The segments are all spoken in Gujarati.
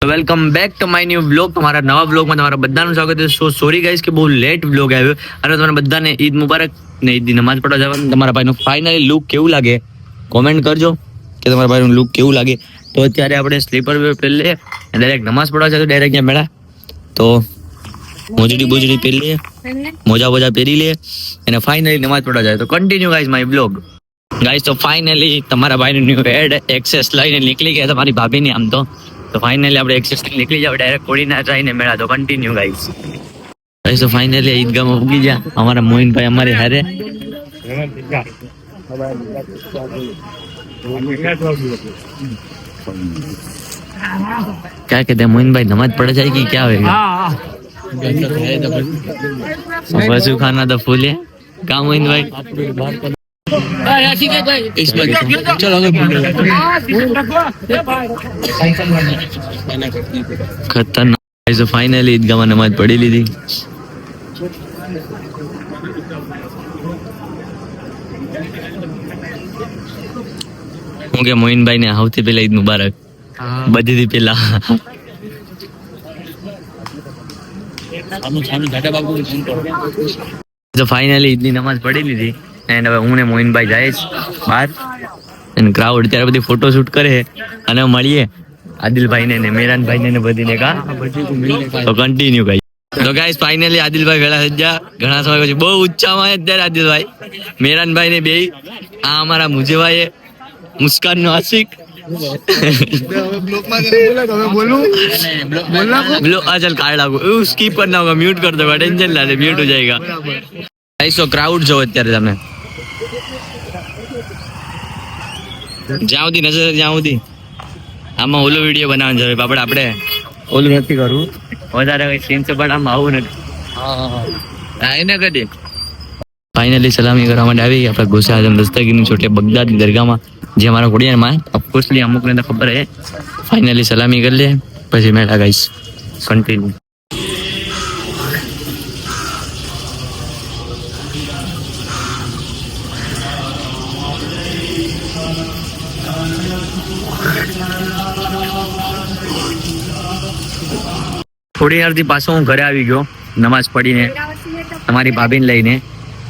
Welcome back to my new blog. તમારા નવા બ્લોગમાં તમારા બધાનું સ્વાગત છે. સો સોરી ગાઈસ કે બહુ લેટ બ્લોગ આવ્યો અને તમને બધાને ઈદ મુબારક ને ઈદની નમાઝ પડવા જવાનું. તમારા ભાઈનું ફાઇનલી લુક કેવું લાગે કોમેન્ટ કરજો કે તમારા ભાઈનું લુક કેવું લાગે. તો અત્યારે આપણે સ્લીપર પહેરી લઈએ ડાયરેક્ટ નમાઝ પડવા જઈએ ડાયરેક્ટ ત્યાં મેળા. તો મોજડી બોજડી પહેરી લઈએ, મોજા પહેરી લઈએ અને ફાઇનલી નમાઝ પડવા જાય. તો continue guys my blog. Guys તો ફાઇનલી તમારા ભાઈનું ન્યુ હેડ એક્સેસ લઈને નીકળી ગયા તમારી ભાભીની આમ તો ફાઇનલી આપણે એક્સેસ નીકળી જાવ ડાયરેક્ટ કોડીના જઈને મેળા. તો કન્ટિન્યુ ગાઈસ. ગાઈસ તો ફાઇનલી ઈદગાહમાં ઉગી ગયા અમારા મોહિનભાઈ અમારી હારે. क्या कहते हैं मोइन भाई, नमाज पढ़ जाएगी क्या होगा? वजू खाना तो फूल है क्या मोइन भाई? खतरनाक. फाइनली ईदगाह में नमाज पढ़ी ली थी. હું કે મોહિનભાઈ ને સૌથી પહેલા ઈદ મુબારક બધીથી પહેલા. તો ફાઇનલી ઈદની નમાઝ પડી લીધી એન્ડ હવે હું ને મોહિનભાઈ જાય છે બહાર અને ક્રાઉડ ત્યારે બધી ફોટો શૂટ કરે અને મળીએ આદિલભાઈ ને મેરાનભાઈ ને બધીને કા. તો કન્ટિન્યુ ગાઈસ. તો ગાઈસ ફાઇનલી આદિલભાઈ ભેળા થઈ ગયા ઘણા સમય પછી. બહુ ઊંચામાં અત્યારે આદિલભાઈ મેરાનભાઈ ને બે. આ અમારા મુજેભાઈ મુસ્કાન નો આશિક. चल कार्ड आपको स्किप करना होगा, म्यूट कर दो, टेंशन ला ले, म्यूट हो जाएगा. गाइस तो क्राउड जो અત્યારે તમે જ્યાં નજર જ્યાં સુધી આમાં ઓલો વિડીયો બનાવવાનો છે આપણે ઓલું નથી કરવું વધારે કઈ સીન છે પણ આમાં આવું નથી. હા એને કદી ફાઇનલી સલામી કરવા માટે આવી આપણે ગોસે આઝમ દસ્તગીરની છોટે બગદાદની દરગાહમાં જે અમારા કોડિયાનમાં ઓફકોર્સલી અમુકને તો ખબર છે. ફાઇનલી સલામી કરી લે પછી મેળા ગાઈસ. કન્ટિન્યુ. થોડી વારથી પાછો હું ઘરે આવી ગયો નમાઝ પડીને તમારી ભાભીને લઈને.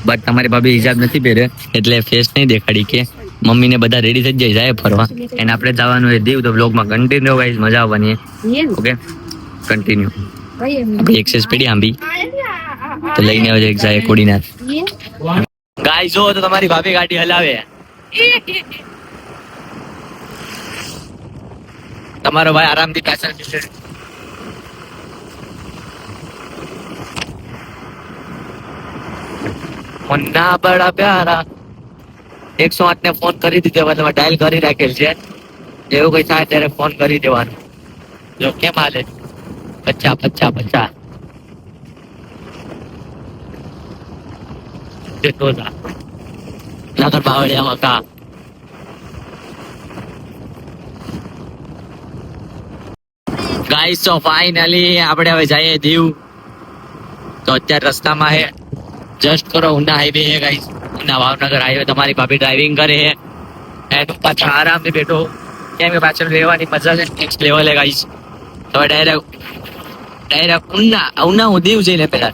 બટ તમારી ભાભી હિજાબ નથી પહેરે એટલે ફેસ નહીં દેખાડી કે મમ્મીને બધા રેડી થઈ જાય ફરવા એને આપણે જવાનું એ દીવ. તો બ્લોગમાં કન્ટિન્યુ ગાઈસ, મજા આવવાની. Okay continue. આપણે એક્સેસ પડી આંબી તો લઈને આવજો એક જાય કોડીના. ગાઈસ જો તો તમારી ભાભી ગાડી હલાવે. તમારો ભાઈ આરામથી પાછળ છે. મુન્ના બડા પ્યારા 108 ને ફોન કરી દીધો, તમે ડાયલ કરી રાખેલ છે. એવું કઈ થાય ત્યારે ફોન કરી દેવાનું. જો કેમ હાલે 50 જેટલો નગર બાવળિયામાં કા. ગાઈસ તો ફાઇનલી આપણે હવે જઈએ દીવ. તો અત્યારે રસ્તામાં હે જસ્ટ કરો ઉના હાઈવે है गाइस, उना भावनगर हाईवे. તમારી ભાભી ડ્રાઇવિંગ કરે છે એન્ડ પાછળ આરામથી બેઠો કેમ કે પાછળ રહેવાની મજા છે નેક્સ્ટ લેવલ है गाइस. તો ડાયરેક્ટ ઉના હું દીવ જઈને પેલા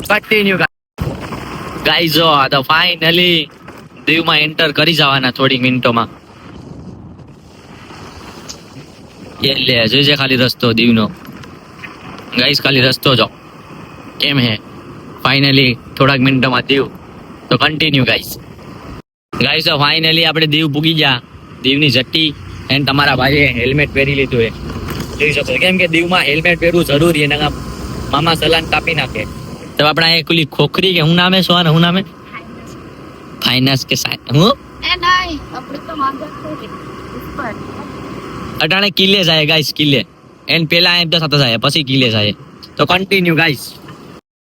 કન્ટિન્યુ ગાઈસ. જો તો ફાઇનલી દીવમાં એન્ટર કરી જવાના થોડી મિનિટોમાં. એ લે જોઈજે ખાલી રસ્તો દીવનો ગાઈસ, ખાલી રસ્તો જો કેમ હે. ફાઇનલી થોડાક મિનિટોમાં દીવ. તો કન્ટિન્યુ ગાઈસ. તો ફાઇનલી આપણે દીવ પૂગી ગયા. દીવની જટ્ટી એન્ડ તમારા ભાઈએ હેલ્મેટ પહેરી લીધું એ જોઈ શકો કેમ કે દીવમાં હેલ્મેટ પહેરવું જરૂરી એના મામા સલાન કાપી નાખે. તો આપણા એ કુલી ખોખરી કે હું નામે શું હું નામે ફાઇનાન્સ કે હું અટાણે કિલ્લે જાય ગાઈસ, કિલ્લે એન્ડ પેલા એમ તો સાથે જાય પછી કિલ્લે જાય. તો કન્ટિન્યુ ગાઈસ.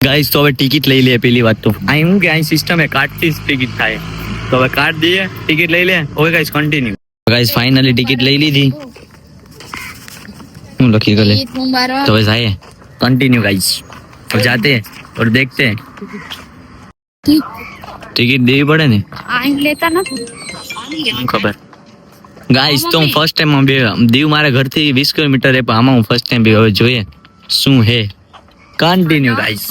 તો હવે ટિકિટ લઈ લે. પેલી વાત તો અહીં હું કે અહીં સિસ્ટમ એ કાર્ડથી જ ટિકિટ થાય. તો હવે કાર્ડ દઈએ ટિકિટ લઈ લે. Okay guys continue. Guys finally ticket લઈ લીધી. હું લખી ગલે તો હવે જાય કન્ટિન્યુ ગાઈસ. और जाते और देखते टिकट देवी पड़े ने लेता ना खबर ગાઈસ તો હું ફર્સ્ટ ટાઈમ બે દીવ મારા ઘરથી 20 કિલોમીટર છે, પણ આમાં હું ફર્સ્ટ ટાઈમ હવે જોઈએ શું હે. Continue guys.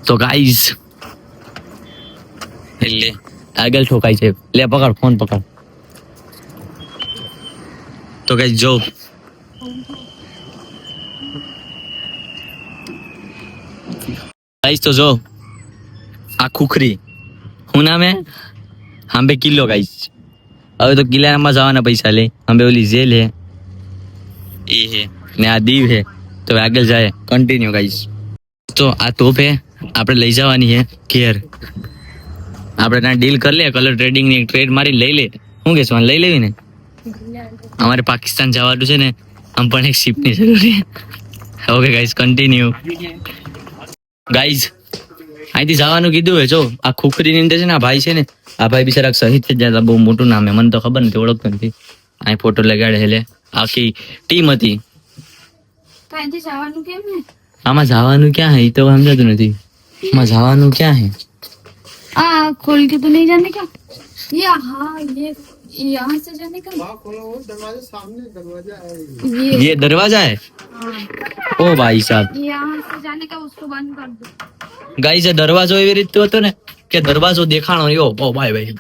તો ગાઈસ એટલે આગળ ઠોકાય છે. લે પકડ ફોન પકડ. તો ગાઈસ જો ગાઈસ તો જો આ ખુખરી હું નામ હે આંબે કિલ્લો ગાઈસ. હવે તો કિલ્લામાં જવાના પૈસા લે. આંબે ઓલી જેલ હે એ હે ને આ દીવ હે. તો આગળ જાય કન્ટિન્યુ ગાઈસ. તો આ તોપ હે આપણે લઈ જવાની હે ઘેર. આપણે ત્યાં ડીલ કરી લે કલર ટ્રેડિંગ ની ટ્રેડ મારી લઈ લે. શું કે સોન લઈ લેવી ને. અમારે પાકિસ્તાન જવાનું છે ને આમ પણ એક શિપ ની જરૂર છે. Okay guys continue. ગાઈઝ અહીંથી જવાનું કીધું હે. જો આ ખુખરીની અંદર છે ને આ ભાઈ છે ને આ ભાઈ બિચારા શહીદ થઈ જાય. બહુ મોટું નામ હે મને તો ખબર નથી ઓળખતો નથી. અહીં ફોટો લગાડે એટલે આખી ટીમ હતી. આમાં જવાનું ક્યાં હે એ તો સમજાતું નથી. આમાં જવાનું ક્યાં હે खोल के तो नहीं जाने का ये हाँ ये यहाँ से जाने का दरवाजा सामने दरवाजा है। ये दरवाजा है. ओ भाई साहब यहाँ से जाने का उसको बंद कर दो. ગાઈસ દરવાજો એવી રીતે હતો ને કે દરવાજો દેખાણો એવો. ઓ ભાઈ ભાઈ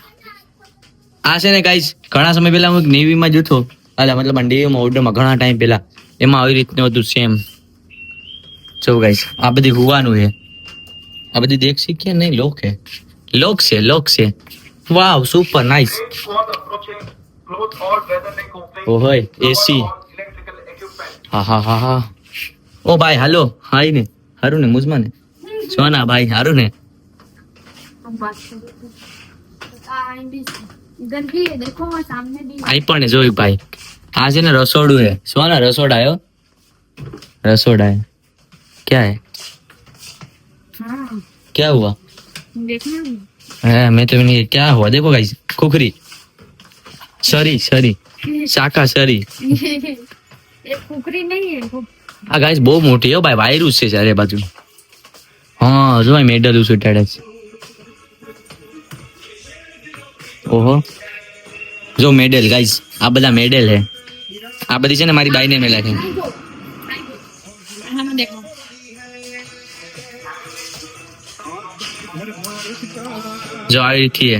આ છે ને ગાઈસ ઘણા સમય પહેલા હું નેવીમાં જ હતો. મતલબ નેવીમાં ઓર્ડરમાં ઘણા ટાઈમ પહેલા એમાં આવી રીતનું હતું સેમ. જો ગાઈસ આ બધી હુવાનું છે. આ બધી દેખ શીખીએ નહીં લોક હે. લોક છે વાવ સુપર નાઇસ. ઓહોય એસી હા હા હા હા. ઓ ભાઈ હાલો હાઈ ને હારું ને મુજમાં ને સોના ભાઈ હારું ને. इधर भी है देखो वहाँ सामने भी આઈ પણ જોઈ ભાઈ આ છે ને રસોડું હે. સોના રસોડા હે રસોડા હે. क्या है हाँ क्या हुआ देखना है मैं तो नहीं क्या हुआ देखो गाइस खुखरी सरी शाका सरी ये कुकरी नहीं है वो આ ગાઈસ બહુ મોટી હો ભાઈ વાયરસ છે ચારે બાજુ. હા જો આ મેડલ ઉસટાડે છે. ઓહો જો મેડલ ગાઈસ આ બધા મેડલ હે. આ બધી છે ને મારી બાઈને મેલા છે. हाँ देखो જો આવી થી હે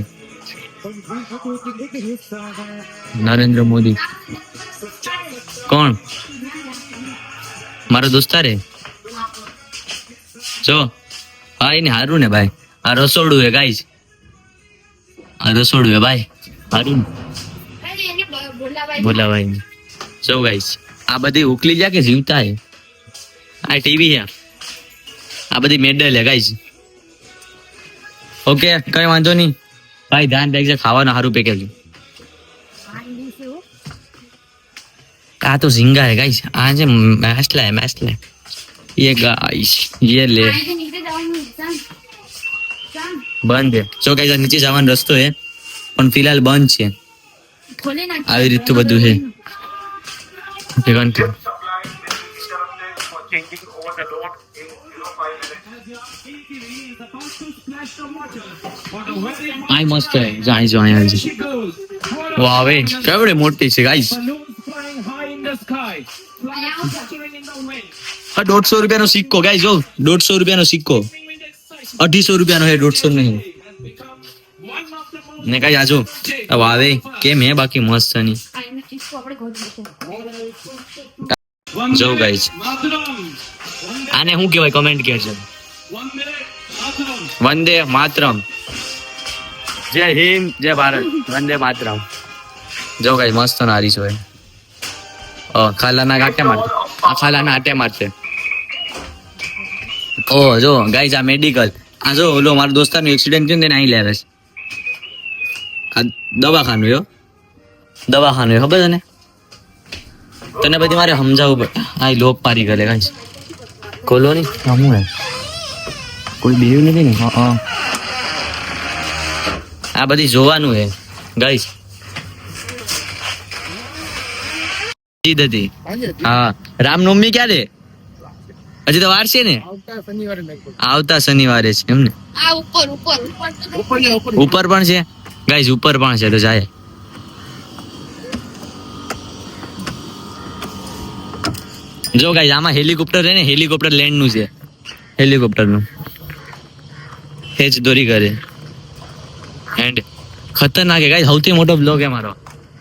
નરેન્દ્ર મોદી. કોણ મારો દોસ્તાર હે. જો હા એને હારું ને ભાઈ. આ રસોડું હે ગાઈસ. આ રસોડું હે ભાઈ હારું બોલા ભાઈ. જો ગાઈસ આ બધી ઉકલી જા કે જીવતા હે. આ ટીવી હે. આ બધી મેડલ હે ગાઈસ. ઓકે કઈ વાંધો નહીં ભાઈ ધ્યાન રાખજે. ખાવાનું સારું પેકેજ. આ તો ઝીંગા है गाइस. આ જે मैसला है ये गाइस ये ले नीचे जाओ બંધ है. જો ગાइस આ નીચે જવાનો રસ્તો है પણ ફિલહાલ બંધ છે. खोले ना આવી રીતનું બધું છે. આઈ મસ્ત है જાઈ જો અહીંયા વાહ વે કેવડી મોટી છે ગાઈસ. હા 150 રૂપિયાનો સિક્કો ગાઈસ. જો 150 રૂપિયાનો સિક્કો 250 રૂપિયાનો હે 150 નહીં ને કઈ આજો વાવે કેમ હે બાકી મસ્ત ની. इसको अपने खोल देते જો ગાઈસ આને શું કહેવાય કમેન્ટ કરજો. વંદે માતરમ જય હિન્દ જય ભારત વંદે માતરમ. જો ગાઈસ મસ્ત નારી છે. ખાલાના આટે મારતે. આ ખાલાના આટે મારતે. ઓ જો ગાઈસ આ મેડિકલ. આ જો ઓલો મારો દોસ્તારનો એક્સિડન્ટ થયો ને અહીં લાવે છે. આ દવાખાનું હે ખબર છે ને તને બધી મારે સમજાવવું પડે. આ લોક પારી ગલે ગાઈસ ખોલો ની સામું હે કોઈ બીજું નથી ને. હા આ બધી જોવાનું હે ગાઈસ. ઈદ હતી હા. રામનવમી ક્યારે હજી તો વાર છે ને. આવતા શનિવારે છે એમ ને. आ ऊपर ऊपर ઉપર પણ છે ગાઈસ ઉપર પણ છે તો જાય. જો ગાઈસ આમાં હેલિકોપ્ટર છે ને, હેલિકોપ્ટર લેન્ડ નું છે, હેલિકોપ્ટર નું હેચ દોરી કરે એન્ડ ખતરનાક છે ગાઈસ. સૌથી મોટો બ્લોગ છે મારો,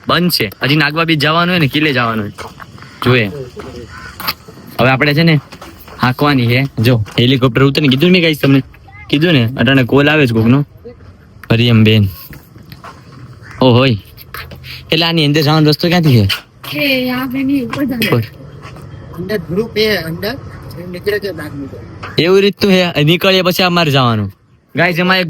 બંધ છે હજી. નાગવા બીચ જવાનું હોય ને, કિલ્લે જવાનું હોય જોઈએ. હવે આપણે છે ને હાંકવાની છે. જો હેલિકોપ્ટર ઉતરે ને, કીધું ને ગાઈસ, તમને કીધું ને, અટાણે કોલ આવે છે કોકનો, હરિયમ બેન. ઓ હોય એટલે આની અંદર જવાનો રસ્તો ક્યાંથી છે? ये यहाँ पे नहीं, ऊपर जाना है। ઉપર. अंदर ग्रुप है अंदर निकले के बैग में એવું રીતનું હે, નીકળીએ પછી અમારે જવાનું ગાઈસ. એમાં એક